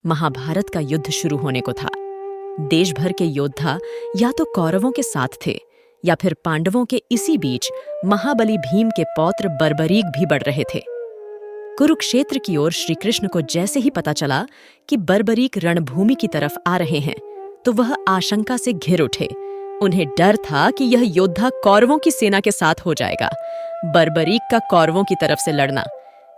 महाभारत का युद्ध शुरू होने को था। देश भर के योद्धा या तो कौरवों के साथ थे या फिर पांडवों के इसी बीच महाबली भीम के पौत्र बर्बरीक भी बढ़ रहे थे। कुरुक्षेत्र की ओर श्री कृष्ण को जैसे ही पता चला कि बर्बरीक रणभूमि की तरफ आ रहे हैं, तो वह आशंका से घिर उठे। उन्हें डर था कि यह योद्धा कौरवों की सेना के साथ हो जाएगा। बर्बरीक का कौरवों की तरफ से लड़ना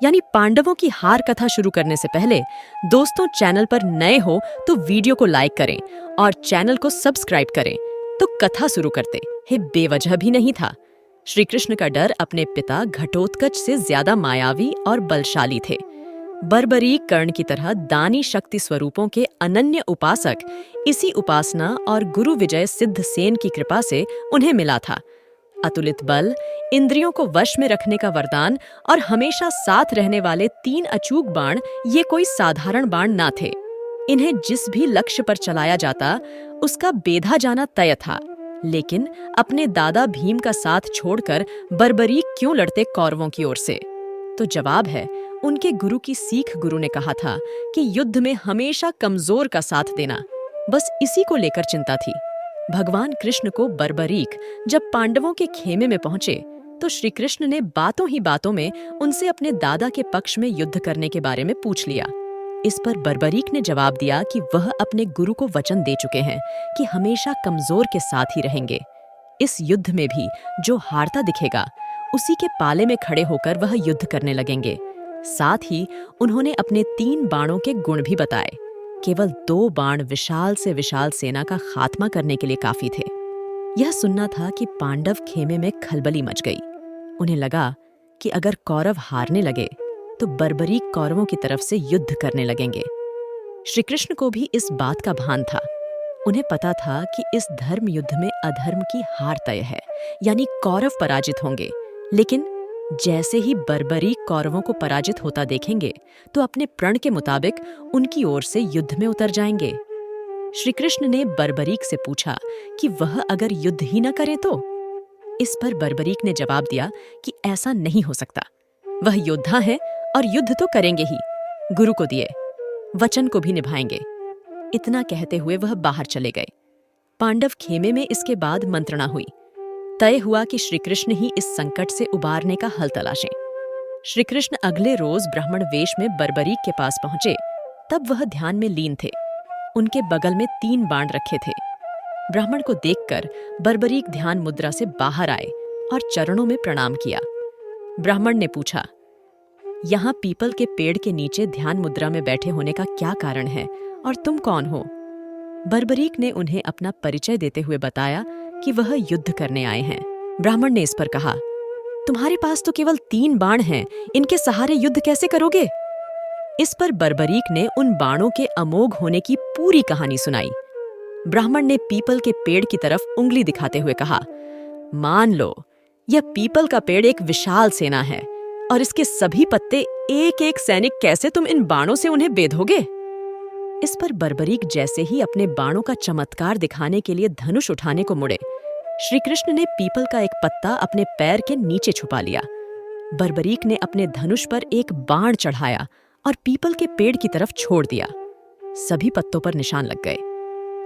यानी पांडवों की हार कथा शुरू करने से पहले दोस्तों, चैनल पर नए हो तो वीडियो को लाइक करें और चैनल को सब्सक्राइब करें। तो कथा शुरू करते हे बेवजह भी नहीं था। श्री कृष्ण का डर अपने पिता घटोत्कच से ज्यादा मायावी और बलशाली थे। बर्बरीक कर्ण की तरह दानी शक्ति स्वरूपों के अनन्य उपासक इसी उपासना और गुरु विजय सिद्ध सेन की कृपा से उन्हें मिला था। अतुलित बल, इंद्रियों को वश में रखने का वरदान और हमेशा साथ रहने वाले 3 अचूक बाण ये कोई साधारण बाण ना थे। इन्हें जिस भी लक्ष्य पर चलाया जाता उसका बेधा जाना तय था। लेकिन अपने दादा भीम का साथ छोड़कर बर्बरीक क्यों लड़ते कौरवों की ओर से? तो जवाब है, उनके गुरु की सीख। गुरु ने कहा था कि युद्ध में हमेशा कमजोर का साथ देना। बस इसी को लेकर चिंता थी। भगवान कृष्ण को बर्बरीक जब पांडवों के खेमे में पहुंचे तो श्री कृष्ण ने बातों ही बातों में उनसे अपने दादा के पक्ष में युद्ध करने के बारे में पूछ लिया। इस पर बर्बरीक ने जवाब दिया कि वह अपने गुरु को वचन दे चुके हैं कि हमेशा कमजोर के साथ ही रहेंगे। इस युद्ध में भी जो हारता दिखेगा उसी के पाले में खड़े होकर वह युद्ध करने लगेंगे। साथ ही उन्होंने अपने 3 बाणों के गुण भी बताए। केवल 2 बाण विशाल से विशाल सेना का खात्मा करने के लिए काफी थे। यह सुनना था कि पांडव खेमे में खलबली मच गई। उन्हें लगा कि अगर कौरव हारने लगे तो बर्बरीक कौरवों की तरफ से युद्ध करने लगेंगे। श्री कृष्ण को भी इस बात का भान था। उन्हें पता था कि इस धर्म युद्ध में अधर्म की हार तय है, यानी कौरव पराजित होंगे। लेकिन जैसे ही बर्बरीक कौरवों को पराजित होता देखेंगे तो अपने प्रण के मुताबिक उनकी ओर से युद्ध में उतर जाएंगे। श्री कृष्ण ने बर्बरीक से पूछा कि वह अगर युद्ध ही न करे तो? इस पर बर्बरीक ने जवाब दिया कि ऐसा नहीं हो सकता। वह योद्धा है और युद्ध तो करेंगे ही। गुरु को दिए वचन को भी निभाएंगे। इतना कहते हुए वह बाहर चले गए। पांडव खेमे में इसके बाद मंत्रणा हुई। तय हुआ कि श्री कृष्ण ही इस संकट से उबारने का हल तलाशें। श्री कृष्ण अगले रोज ब्राह्मण वेश में बर्बरीक के पास पहुंचे। तब वह ध्यान में लीन थे। उनके बगल में 3 बाण रखे थे। ब्राह्मण को देखकर बर्बरीक ध्यान मुद्रा से बाहर आए और चरणों में प्रणाम किया। ब्राह्मण ने पूछा, यहाँ पीपल के पेड़ के नीचे ध्यान मुद्रा में बैठे होने का क्या कारण है और तुम कौन हो? बर्बरीक ने उन्हें अपना परिचय देते हुए बताया कि वह युद्ध करने आए हैं। ब्राह्मण ने इस पर कहा, तुम्हारे पास तो केवल 3 बाण हैं, इनके सहारे युद्ध कैसे करोगे? इस पर बर्बरीक ने उन बाणों के अमोघ होने की पूरी कहानी सुनाई। ब्राह्मण ने पीपल के पेड़ की तरफ उंगली दिखाते हुए कहा, मान लो यह पीपल का पेड़ एक विशाल सेना है और इसके सभी पत्ते एक एक सैनिक, कैसे तुम इन बाणों से उन्हें बेधोगे? इस पर बर्बरीक जैसे ही अपने बाणों का चमत्कार दिखाने के लिए धनुष उठाने को मुड़े, श्री कृष्ण ने पीपल का एक पत्ता अपने पैर के नीचे छुपा लिया। बर्बरीक ने अपने धनुष पर एक बाण चढ़ाया और पीपल के पेड़ की तरफ छोड़ दिया। सभी पत्तों पर निशान लग गए।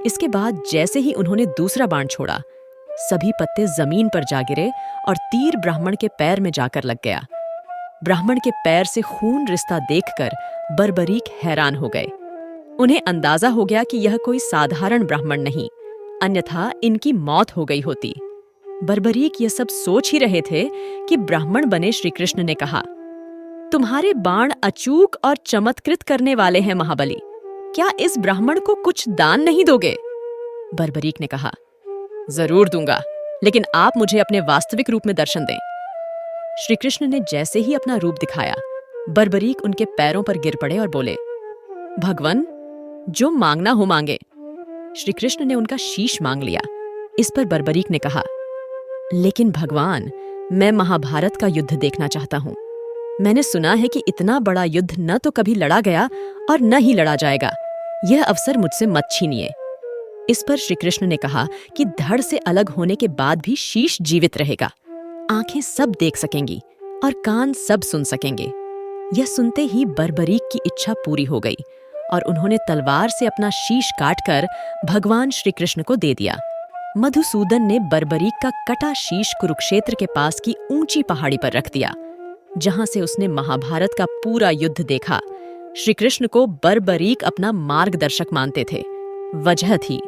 इसके बाद जैसे ही उन्होंने दूसरा बाण छोड़ा, सभी पत्ते जमीन पर जा गिरे और तीर ब्राह्मण के पैर में जाकर लग गया। ब्राह्मण के पैर से खून रिसता देखकर बर्बरीक हैरान हो गए। उन्हें अंदाजा हो गया कि यह कोई साधारण ब्राह्मण नहीं, अन्यथा इनकी मौत हो गई होती। बर्बरीक ये सब सोच ही रहे थे कि ब्राह्मण बने श्री कृष्ण ने कहा, तुम्हारे बाण अचूक और चमत्कृत करने वाले हैं महाबली, क्या इस ब्राह्मण को कुछ दान नहीं दोगे? बर्बरीक ने कहा, जरूर दूंगा, लेकिन आप मुझे अपने वास्तविक रूप में दर्शन दें। श्री कृष्ण ने जैसे ही अपना रूप दिखाया, बर्बरीक उनके पैरों पर गिर पड़े और बोले, भगवन, जो मांगना हो मांगे। श्री कृष्ण ने उनका शीश मांग लिया। इस पर बर्बरीक ने कहा, लेकिन भगवान, मैं महाभारत का युद्ध देखना चाहता हूं। मैंने सुना है कि इतना बड़ा युद्ध न तो कभी लड़ा गया और न ही लड़ा जाएगा। यह अवसर मुझसे मत छीनिए। इस पर श्री कृष्ण ने कहा कि धड़ से अलग होने के बाद भी शीश जीवित रहेगा। आंखें सब देख सकेंगी और कान सब सुन सकेंगे। यह सुनते ही बर्बरीक की इच्छा पूरी हो गई और उन्होंने तलवार से अपना शीश काटकर भगवान श्री कृष्ण को दे दिया। मधुसूदन ने बर्बरीक का कटा शीश कुरुक्षेत्र के पास की ऊंची पहाड़ी पर रख दिया, जहां से उसने महाभारत का पूरा युद्ध देखा। श्री कृष्ण को बर्बरीक अपना मार्गदर्शक मानते थे। वजह थी,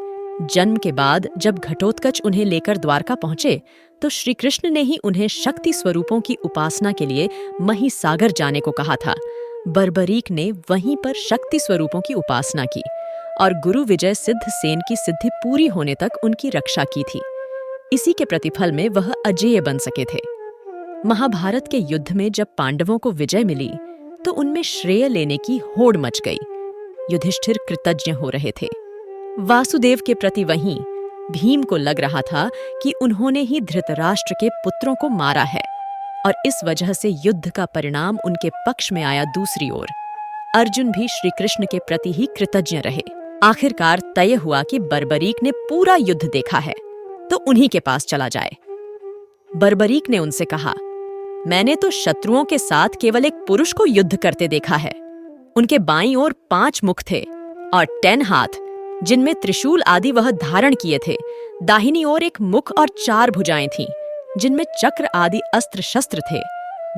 जन्म के बाद जब घटोत्कच उन्हें लेकर द्वारका पहुंचे तो श्री कृष्ण ने ही उन्हें शक्ति स्वरूपों की उपासना के लिए महिसागर जाने को कहा था। बर्बरीक ने वहीं पर शक्ति स्वरूपों की उपासना की और गुरु विजय सिद्ध सेन की सिद्धि पूरी होने तक उनकी रक्षा की थी। इसी के प्रतिफल में वह अजेय बन सके थे। महाभारत के युद्ध में जब पांडवों को विजय मिली तो उनमें श्रेय लेने की होड़ मच गई। युधिष्ठिर कृतज्ञ हो रहे थे। वासुदेव के प्रति वहीं भीम को लग रहा था कि उन्होंने ही धृतराष्ट्र के पुत्रों को मारा है और इस वजह से युद्ध का परिणाम उनके पक्ष में आया। दूसरी ओर अर्जुन भी श्री कृष्ण के प्रति ही कृतज्ञ रहे। आखिरकार तय हुआ कि बर्बरीक ने पूरा युद्ध देखा है तो उन्हीं के पास चला जाए। बर्बरीक ने उनसे कहा, मैंने तो शत्रुओं के साथ केवल एक पुरुष को युद्ध करते देखा है। उनके बाईं ओर 5 मुख थे और 10 हाथ, जिनमें त्रिशूल आदि वह धारण किए थे। दाहिनी ओर एक मुख और 4 भुजाएं थीं, जिनमें चक्र आदि अस्त्र शस्त्र थे।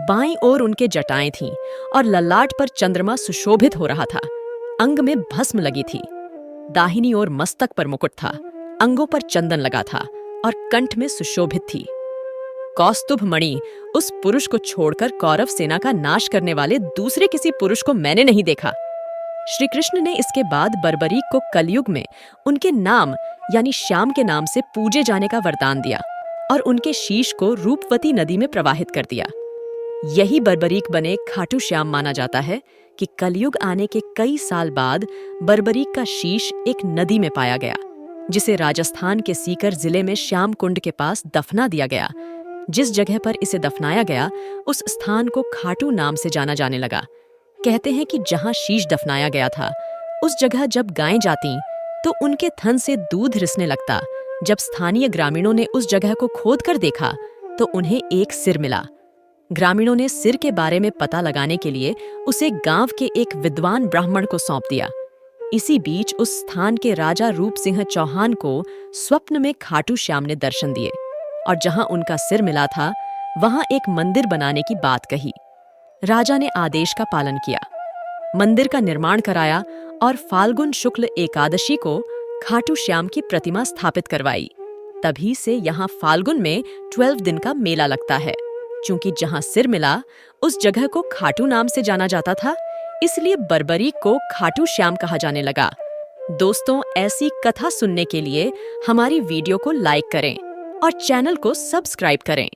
बाईं ओर उनके जटाएं थीं और ललाट पर चंद्रमा सुशोभित हो रहा था। अंग में भस्म लगी थी। दाहिनी ओर मस्तक पर मुकुट था, अंगों पर चंदन लगा था और कंठ में सुशोभित थी। कौस्तुभ मणि उस पुरुष को छोड़कर कौरव सेना का नाश करने वाले दूसरे किसी पुरुष को मैंने नहीं देखा। श्री कृष्ण ने इसके बाद बर्बरीक को कलयुग में उनके नाम यानी श्याम के नाम से पूजे जाने का वरदान दिया और उनके शीश को रूपवती नदी में प्रवाहित कर दिया। यही बर्बरीक बने खाटू श्याम माना जाता है कि कलयुग आने के कई साल बाद बर्बरीक का शीश एक नदी में पाया गया, जिसे राजस्थान के सीकर जिले में श्याम कुंड के पास दफना दिया गया। जिस जगह पर इसे दफनाया गया उस स्थान को खाटू नाम से जाना जाने लगा। कहते हैं कि जहां शीश दफनाया गया था उस जगह जब गायें जाती तो उनके थन से दूध रिसने लगता। जब स्थानीय ग्रामीणों ने उस जगह को खोदकर देखा तो उन्हें एक सिर मिला। ग्रामीणों ने सिर के बारे में पता लगाने के लिए उसे गांव के एक विद्वान ब्राह्मण को सौंप दिया। इसी बीच उस स्थान के राजा रूप सिंह चौहान को स्वप्न में खाटू श्याम ने दर्शन दिए और जहां उनका सिर मिला था वहां एक मंदिर बनाने की बात कही। राजा ने आदेश का पालन किया, मंदिर का निर्माण कराया और फाल्गुन शुक्ल एकादशी को खाटू श्याम की प्रतिमा स्थापित करवाई। तभी से यहाँ फाल्गुन में 12 दिन का मेला लगता है। चूंकि जहाँ सिर मिला उस जगह को खाटू नाम से जाना जाता था, इसलिए बर्बरीक को खाटू श्याम कहा जाने लगा। दोस्तों, ऐसी कथा सुनने के लिए हमारी वीडियो को लाइक करें और चैनल को सब्सक्राइब करें।